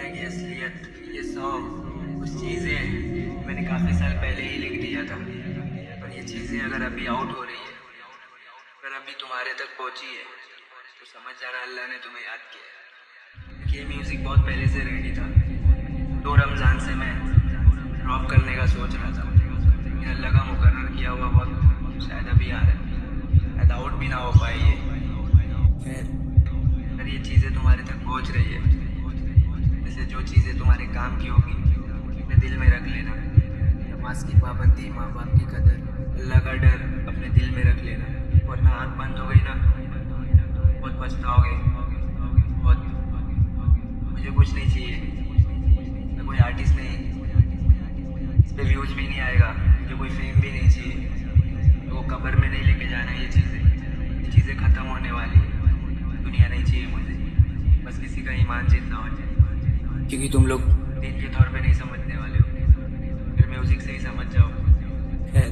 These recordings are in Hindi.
की असलियत, ये सॉन्ग, कुछ चीज़ें मैंने काफ़ी साल पहले ही लिख दिया था। पर ये चीज़ें अगर अभी आउट हो रही है, अगर अभी तुम्हारे तक पहुंची है, तो समझ जाना अल्लाह ने तुम्हें याद किया है। ये म्यूज़िक बहुत पहले से रेडी था। 2 रमज़ान से मैं ड्रॉप करने का सोच रहा था, लेकिन अल्लाह का मुकर्रर किया हुआ वक्त शायद अभी आ रहा है, शायद आउट भी ना हो पाई है। खैर, अगर ये चीज़ें तुम्हारे तक पहुंच रही है, जैसे जो चीज़ें तुम्हारे काम की होगी अपने दिल में रख लेना। नमाज की पाबंदी, माँ बाप की कदर, अल्लाह का डर अपने दिल में रख लेना, वरना आँख बंद हो गई ना, बहुत पछताओगे बहुत। मुझे कुछ नहीं चाहिए, मैं कोई आर्टिस्ट नहीं, इस पे व्यूज भी नहीं आएगा, मुझे कोई फेम भी नहीं चाहिए। तो वो कब्र में नहीं लेके जाना ये चीज़ें ख़त्म होने वाली, दुनिया नहीं चाहिए मुझे। बस किसी का ईमान जिंदा हो जाए, क्योंकि तुम लोग दिन के तौर पे नहीं समझने वाले हो, फिर म्यूज़िक से ही समझ जाओ। खैर,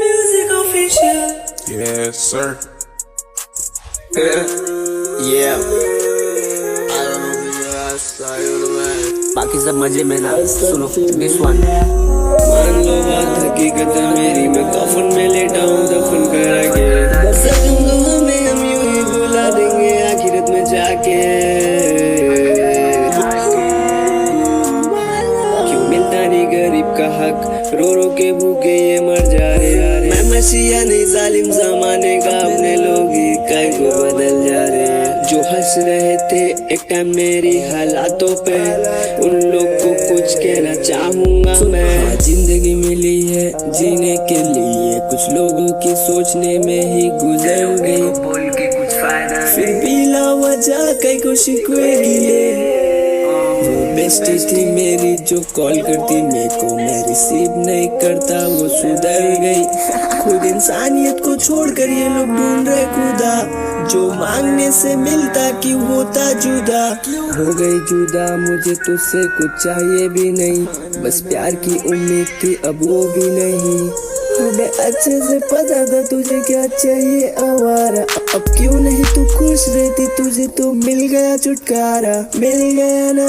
Music official. Yes, sir. Yeah. I don't know who you are, sorry, man. बाकी सब मजे में ना सुनो दिस वन। मान लो बात हकीकत है मेरी, मैं कफन में लेटा हूँ दफन कराके। बस तुमको हमें हम यूं ही बुला देंगे आखिरत में जाके। क्यों मिलता नहीं गरीब का हक, रो रो के भूखे ये मर जा रहे। मैं मसीहा नहीं जालिम जमाने का, अपने लोग ही काय को बदल जा रहे। जो हंस रहे थे एक टाइम मेरी हालातों पे, उन लोग को कुछ कहना चाहूंगा मैं। जिंदगी मिली है जीने के लिए, कुछ लोगों की सोचने में ही गुजर गई। बोल के कुछ फायदा फिर बिला वजह कई को शिकवे गिले। वो बेस्टी थी मेरी जो कॉल करती मेरे को, मैं रिसीव नहीं करता वो सुधर गई। खुद इंसानियत को छोड़कर ये लोग ढूंढ रहे खुदा, जो मांगने से मिलता क्यों होता जुदा। हो गई जुदा मुझे तुझसे कुछ चाहिए भी नहीं, बस प्यार की उम्मीद थी अब वो भी नहीं। हमें अच्छे से पता था तुझे क्या चाहिए आवारा, अब क्यों नहीं तू खुश रहती, तुझे तो मिल गया छुटकारा, मिल गया ना।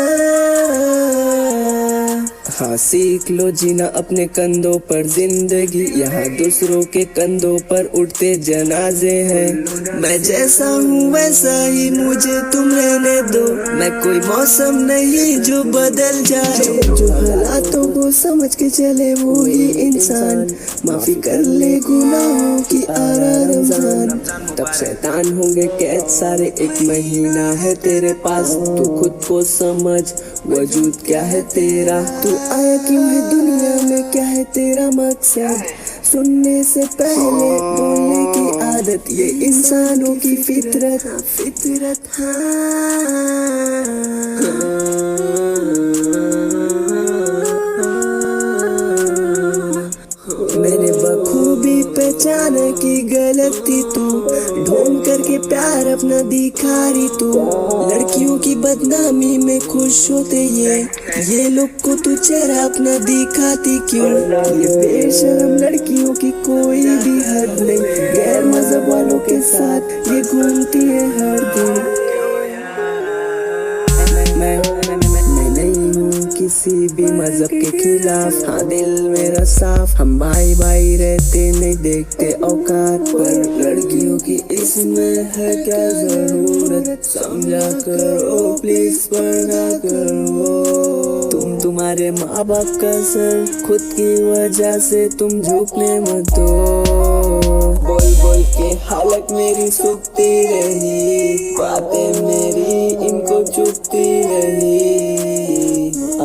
हाँ सीख लो जीना अपने कंधों पर जिंदगी, यहाँ दूसरों के कंधों पर उठते जनाजे हैं। मैं जैसा हूँ वैसा ही मुझे तुम रहने दो, मैं कोई मौसम नहीं जो बदल जाए। जो हालातों को समझ के चले वो ही इंसान, माफी कर ले गुनाहों की आरा रमजान। तब शैतान होंगे कैद सारे, 1 महीना है तेरे पास, तू खुद को समझ वजूद क्या है तेरा। तू आया क्यों है दुनिया में, क्या है तेरा मकसद, सुनने से पहले बोलने की आदत, ये इंसानों की फितरत मैंने बखूबी पहचाना की गलती तू, ढूंढ करके प्यार अपना दिखा रही तू। लड़कियों की बदनामी में खुश होते ये लोग को तू चेहरा अपना दिखाती क्यों। ये बेशरम लड़कियों की कोई भी हद नहीं, गैर मजहब वालों के साथ ये घूमती है हर दिन। मैं नहीं हूँ किसी भी मजहब के खिलाफ, हाँ दिल मेरा साफ, हम भाई भाई रहते नहीं देखते औकात। पर लड़कियों की इसमें है क्या जरूरत, समझा करो प्लीज पढ़ा करो। तुम्हारे माँ बाप का सर खुद की वजह से तुम झुकने मत दो। बोल बोल के हालत मेरी सूखती रही, बातें मेरी इनको चुभती रही।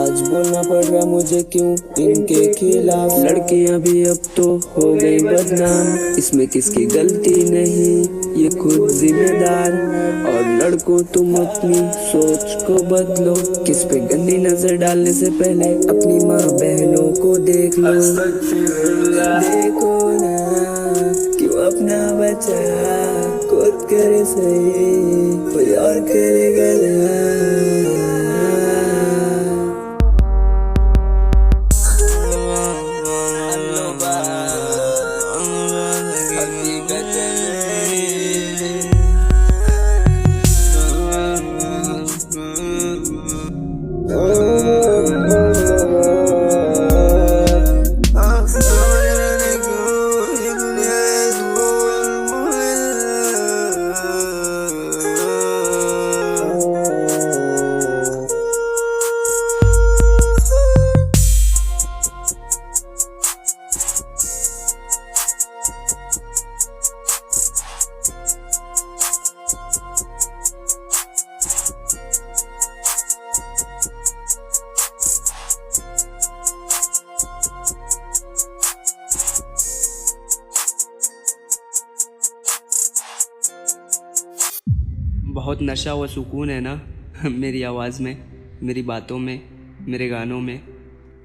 आज बोलना पड़ रहा मुझे क्यों इनके खिलाफ। लड़कियां भी अब तो हो गई बदनाम, इसमें किसकी गलती नहीं, ये खुद जिम्मेदार। और लड़कों तुम अपनी सोच को बदलो, किस पे गंदी नजर डालने से पहले अपनी माँ बहनों को देख लो। देखो ना क्यों अपना बच्चा खुद करे सही, कोई और करेगा ना। बहुत नशा व सुकून है ना मेरी आवाज़ में, मेरी बातों में, मेरे गानों में,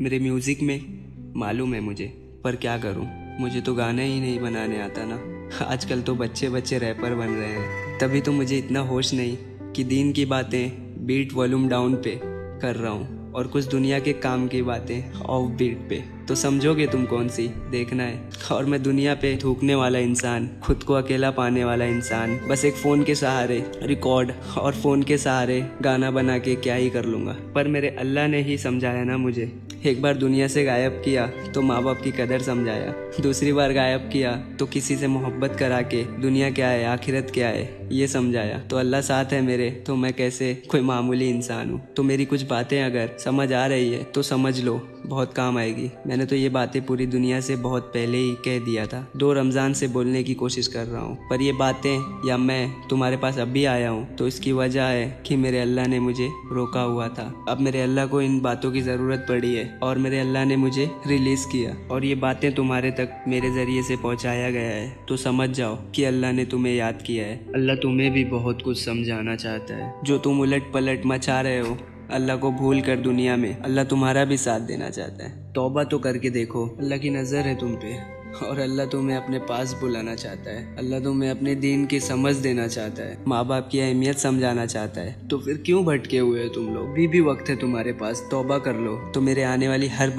मेरे म्यूज़िक में, मालूम है मुझे। पर क्या करूं, मुझे तो गाना ही नहीं बनाने आता ना। आजकल तो बच्चे बच्चे रैपर बन रहे हैं, तभी तो मुझे इतना होश नहीं कि दीन की बातें बीट वॉल्यूम डाउन पे कर रहा हूँ और कुछ दुनिया के काम की बातें ऑफ बीट पे। तो समझोगे तुम कौन सी देखना है। और मैं दुनिया पे थूकने वाला इंसान, खुद को अकेला पाने वाला इंसान, बस एक फ़ोन के सहारे रिकॉर्ड और फ़ोन के सहारे गाना बना के क्या ही कर लूँगा। पर मेरे अल्लाह ने ही समझाया ना मुझे। एक बार दुनिया से गायब किया तो माँ बाप की कदर समझाया, दूसरी बार गायब किया तो किसी से मोहब्बत करा के दुनिया क्या है आखिरत क्या है ये समझाया। तो अल्लाह साथ है मेरे, तो मैं कैसे कोई मामूली इंसान हूँ। तो मेरी कुछ बातें अगर समझ आ रही है तो समझ लो, बहुत काम आएगी। मैंने तो ये बातें पूरी दुनिया से बहुत पहले ही कह दिया था। 2 रमज़ान से बोलने की कोशिश कर रहा हूँ, पर ये बातें या मैं तुम्हारे पास अभी आया हूँ तो इसकी वजह है कि मेरे अल्लाह ने मुझे रोका हुआ था। अब मेरे अल्लाह को इन बातों की ज़रूरत पड़ी है और मेरे अल्लाह ने मुझे रिलीज़ किया और ये बातें तुम्हारे तक मेरे ज़रिए से पहुँचाया गया है। तो समझ जाओ कि अल्लाह ने तुम्हें याद किया है। अल्लाह तुम्हें भी बहुत कुछ समझाना चाहता है। जो तुम उलट पलट मचा रहे हो अल्लाह को भूल कर दुनिया में, अल्लाह तुम्हारा भी साथ देना चाहता है। तौबा तो करके देखो, अल्लाह की नज़र है तुम पे और अल्लाह तुम्हें अपने पास बुलाना चाहता है। अल्लाह तुम्हें अपने दीन की समझ देना चाहता है, माँ बाप की अहमियत समझाना चाहता है। तो फिर क्यों भटके हुए हो तुम लोग? भी वक्त है तुम्हारे पास, तौबा कर लो। तो मेरे आने वाली हर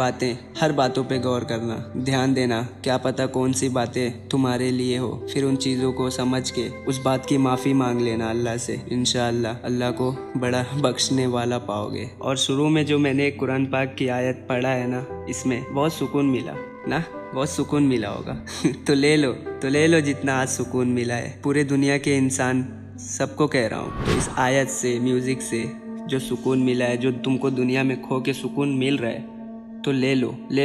बातों पे गौर करना, ध्यान देना, क्या पता कौन सी बातें तुम्हारे लिए हो। फिर उन चीज़ों को समझ के उस बात की माफ़ी मांग लेना अल्लाह से। इंशाअल्लाह अल्लाह को बड़ा बख्शने वाला पाओगे। और शुरू में जो मैंने कुरान पाक की आयत पढ़ा है ना, इसमें बहुत सुकून मिला ना, बहुत सुकून मिला होगा तो ले लो जितना आज सुकून मिला है। पूरे दुनिया के इंसान सबको कह रहा हूँ, तो इस आयत से, म्यूज़िक से जो सुकून मिला है, जो तुमको दुनिया में खो के सुकून मिल रहा है, तो ले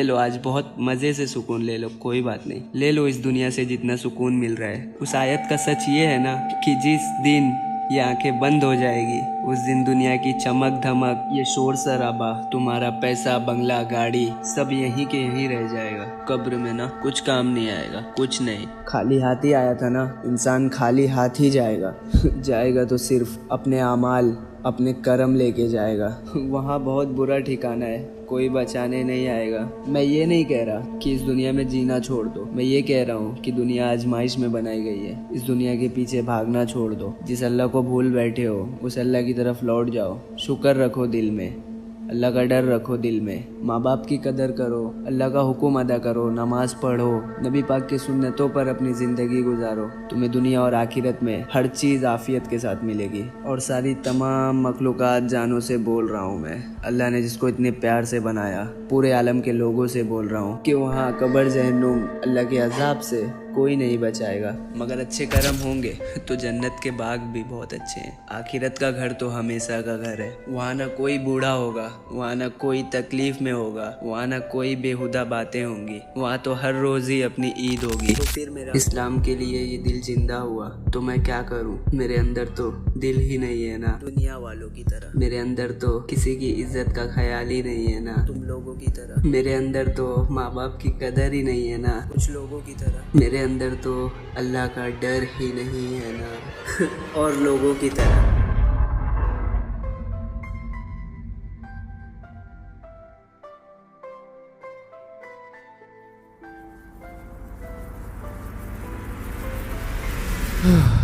लो आज बहुत मज़े से सुकून ले लो। कोई बात नहीं, ले लो इस दुनिया से जितना सुकून मिल रहा है। उस आयत का सच ये है ना कि जिस दिन ये आंखें बंद हो जाएगी उस दिन दुनिया की चमक धमक, ये शोर शराबा, तुम्हारा पैसा बंगला गाड़ी सब यहीं के यहीं रह जाएगा। कब्र में ना कुछ काम नहीं आएगा, कुछ नहीं। खाली हाथ ही आया था ना, इंसान खाली हाथ ही जाएगा जाएगा तो सिर्फ अपने आमाल, अपने कर्म लेके जाएगा। वहाँ बहुत बुरा ठिकाना है, कोई बचाने नहीं आएगा। मैं ये नहीं कह रहा कि इस दुनिया में जीना छोड़ दो, मैं ये कह रहा हूँ कि दुनिया आजमाइश में बनाई गई है। इस दुनिया के पीछे भागना छोड़ दो। जिस अल्लाह को भूल बैठे हो उस अल्लाह की तरफ लौट जाओ। शुक्र रखो दिल में, अल्लाह का डर रखो दिल में, माँ बाप की कदर करो, अल्लाह का हुक्म अदा करो, नमाज पढ़ो, नबी पाक की सुन्नतों पर अपनी ज़िंदगी गुजारो। तुम्हें दुनिया और आखिरत में हर चीज़ आफियत के साथ मिलेगी। और सारी तमाम मखलूक़ात जानों से बोल रहा हूँ मैं, अल्लाह ने जिसको इतने प्यार से बनाया, पूरे आलम के लोगों से बोल रहा हूँ कि वहाँ कब्र जहन्नुम अल्लाह के अजाब से कोई नहीं बचाएगा। मगर अच्छे कर्म होंगे तो जन्नत के बाग भी बहुत अच्छे हैं। आखिरत का घर तो हमेशा का घर है। वहाँ ना कोई बूढ़ा होगा, वहाँ ना कोई तकलीफ में होगा, वहाँ ना कोई बेहुदा बातें होंगी, वहाँ तो हर रोज ही अपनी ईद होगी। तो फिर मेरा इस्लाम के लिए ये दिल जिंदा हुआ तो मैं क्या करूँ? मेरे अंदर तो दिल ही नहीं है ना दुनिया वालों की तरह। मेरे अंदर तो किसी की इज्जत का ख्याल ही नहीं है ना तुम लोगों की तरह। मेरे अंदर तो माँ बाप की कदर ही नहीं है ना कुछ लोगों की तरह। मेरे अंदर तो अल्लाह का डर ही नहीं है ना। और लोगों की तरह हाँ।